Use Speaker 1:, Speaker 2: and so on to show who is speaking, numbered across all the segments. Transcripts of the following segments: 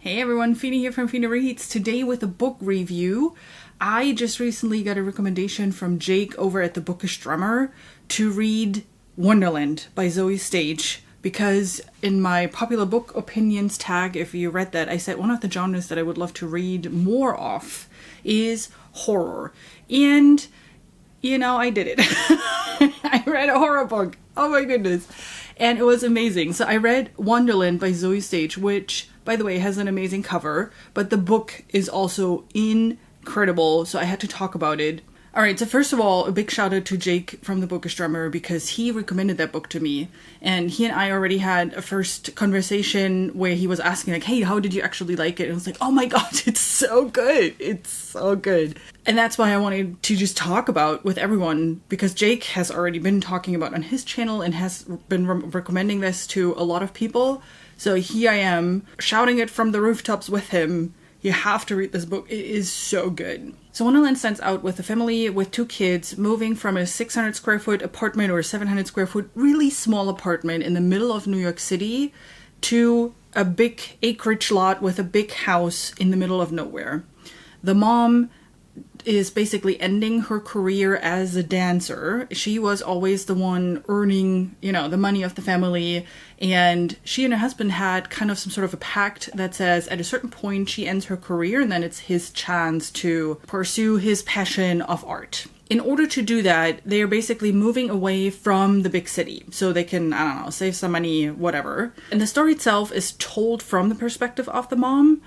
Speaker 1: Hey everyone, Fina here from Fina Reads. Today with a book review. I just recently got a recommendation from Jake over at the Bookish Drummer to read Wonderland by Zoe Stage, because in my popular book opinions tag, if you read that, I said one of the genres that I would love to read more of is horror. And, you know, I did it. I read a horror book. Oh my goodness. And it was amazing. So I read Wonderland by Zoe Stage, which, by the way, has an amazing cover, but the book is also incredible, so I had to talk about it. Alright, so first of all, a big shout out to Jake from the Bookish Drummer, because he recommended that book to me, and he and I already had a first conversation where he was asking like, hey, how did you actually like it? And I was like, oh my god, it's so good! It's so good! And that's why I wanted to just talk about with everyone, because Jake has already been talking about on his channel and has been recommending this to a lot of people. So here I am, shouting it from the rooftops with him. You have to read this book. It is so good. So Wonderland starts out with a family with 2 kids moving from a 600 square foot apartment or a 700 square foot really small apartment in the middle of New York City to a big acreage lot with a big house in the middle of nowhere. The mom is basically ending her career as a dancer. She was always the one earning, you know, the money of the family, and she and her husband had kind of some sort of a pact that says at a certain point she ends her career and then it's his chance to pursue his passion of art. In order to do that, they are basically moving away from the big city so they can, I don't know, save some money, whatever. And the story itself is told from the perspective of the mom.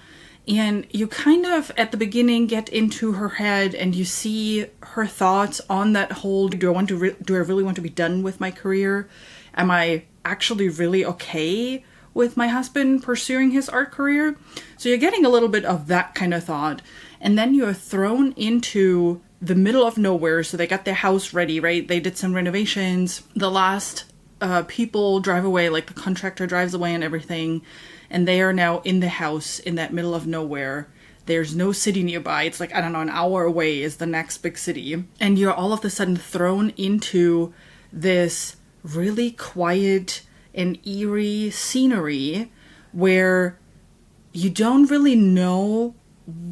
Speaker 1: And you kind of, at the beginning, get into her head and you see her thoughts on that whole, do I really want to be done with my career? Am I actually really okay with my husband pursuing his art career? So you're getting a little bit of that kind of thought. And then you're thrown into the middle of nowhere. So they got their house ready, right? They did some renovations. The last people drive away, like the contractor drives away and everything. And they are now in the house in that middle of nowhere. There's no city nearby. It's like, I don't know, an hour away is the next big city. And you're all of a sudden thrown into this really quiet and eerie scenery where you don't really know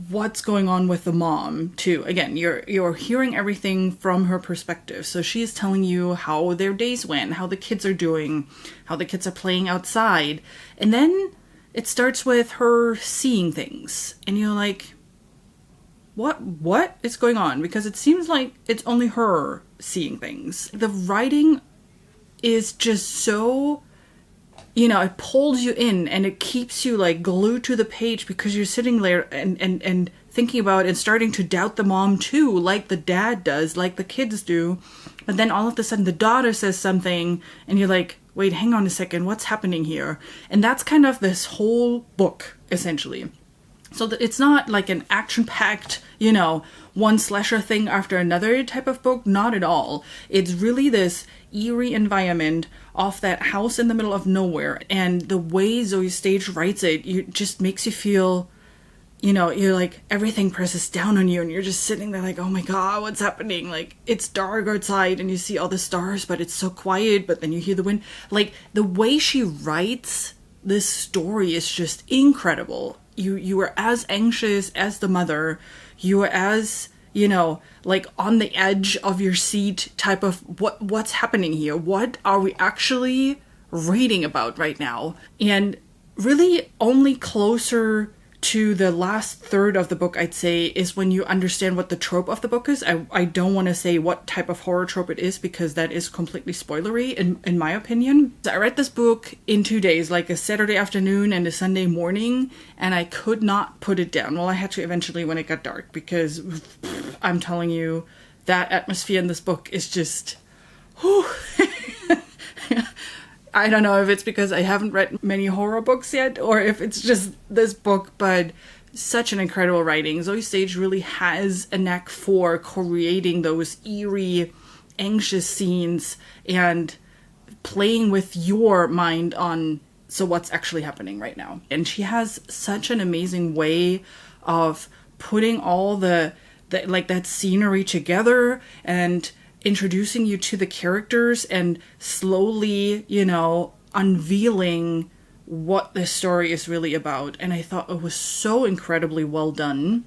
Speaker 1: what's going on with the mom too. Again, you're hearing everything from her perspective. So she's telling you how their days went, how the kids are doing, how the kids are playing outside. And then it starts with her seeing things, and you're like, what is going on? Because it seems like it's only her seeing things. The writing is just so, you know, it pulls you in and it keeps you like glued to the page because you're sitting there and thinking about and starting to doubt the mom too, like the dad does, like the kids do. But then all of a sudden the daughter says something and you're like, wait, hang on a second, what's happening here? And that's kind of this whole book, essentially. So that it's not like an action-packed, you know, one slasher thing after another type of book. Not at all. It's really this eerie environment of that house in the middle of nowhere. And the way Zoe Stage writes it, it just makes you feel, you know, you're like, everything presses down on you and you're just sitting there like, oh my god, what's happening? Like, it's dark outside and you see all the stars, but it's so quiet, but then you hear the wind. Like, the way she writes this story is just incredible. You are as anxious as the mother. You are as, you know, like on the edge of your seat type of what's happening here? What are we actually reading about right now? And really only closer to the last third of the book, I'd say, is when you understand what the trope of the book is. I don't want to say what type of horror trope it is because that is completely spoilery in my opinion. So I read this book in 2 days, like a Saturday afternoon and a Sunday morning, and I could not put it down. Well, I had to eventually when it got dark because I'm telling you, that atmosphere in this book is just... whew. I don't know if it's because I haven't read many horror books yet or if it's just this book, but such an incredible writing. Zoe Stage really has a knack for creating those eerie, anxious scenes and playing with your mind on, so what's actually happening right now. And she has such an amazing way of putting all the like that scenery together and introducing you to the characters and slowly, you know, unveiling what this story is really about. And I thought it was so incredibly well done.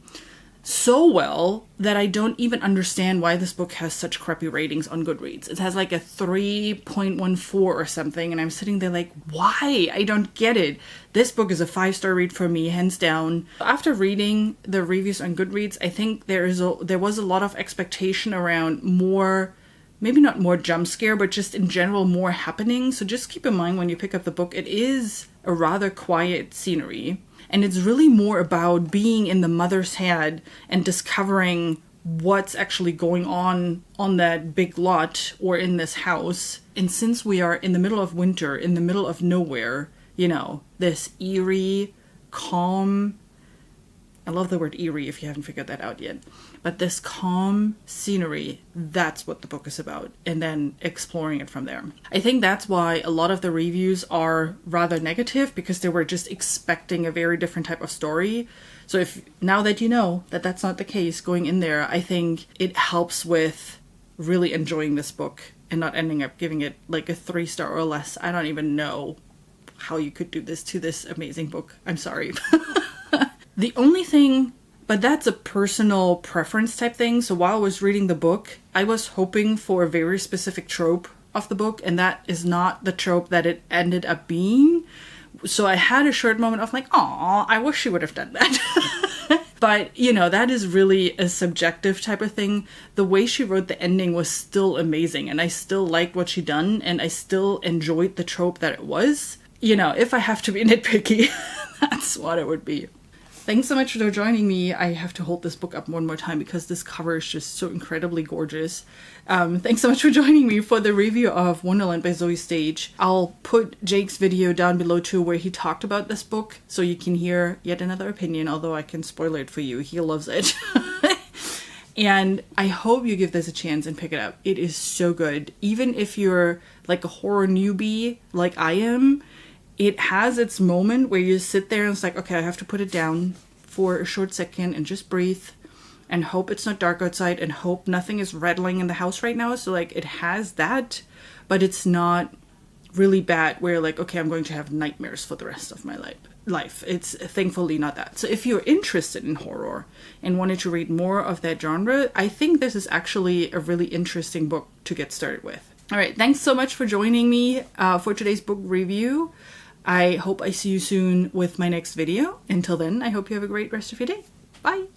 Speaker 1: So well that I don't even understand why this book has such crappy ratings on Goodreads. It has like a 3.14 or something, and I'm sitting there like, why? I don't get it. This book is a 5-star read for me, hands down. After reading the reviews on Goodreads, I think there was a lot of expectation around more, maybe not more jump scare, but just in general more happening. So just keep in mind when you pick up the book, it is a rather quiet scenery. And it's really more about being in the mother's head and discovering what's actually going on that big lot or in this house. And since we are in the middle of winter, in the middle of nowhere, you know, this eerie, calm, I love the word eerie if you haven't figured that out yet, but this calm scenery, that's what the book is about, and then exploring it from there. I think that's why a lot of the reviews are rather negative, because they were just expecting a very different type of story. So if now that you know that that's not the case going in there, I think it helps with really enjoying this book and not ending up giving it like a 3-star or less. I don't even know how you could do this to this amazing book. I'm sorry. The only thing, but that's a personal preference type thing. So while I was reading the book, I was hoping for a very specific trope of the book, and that is not the trope that it ended up being. So I had a short moment of like, aw, I wish she would have done that. But, you know, that is really a subjective type of thing. The way she wrote the ending was still amazing, and I still liked what she done, and I still enjoyed the trope that it was. You know, if I have to be nitpicky, that's what it would be. Thanks so much for joining me. I have to hold this book up one more time because this cover is just so incredibly gorgeous. Thanks so much for joining me for the review of Wonderland by Zoje Stage. I'll put Jake's video down below too, where he talked about this book, so you can hear yet another opinion, although I can spoil it for you. He loves it. And I hope you give this a chance and pick it up. It is so good. Even if you're like a horror newbie like I am, it has its moment where you sit there and it's like, okay, I have to put it down for a short second and just breathe and hope it's not dark outside and hope nothing is rattling in the house right now. So like it has that, but it's not really bad where like, okay, I'm going to have nightmares for the rest of my life. It's thankfully not that. So if you're interested in horror and wanted to read more of that genre, I think this is actually a really interesting book to get started with. All right, thanks so much for joining me for today's book review. I hope I see you soon with my next video. Until then, I hope you have a great rest of your day. Bye!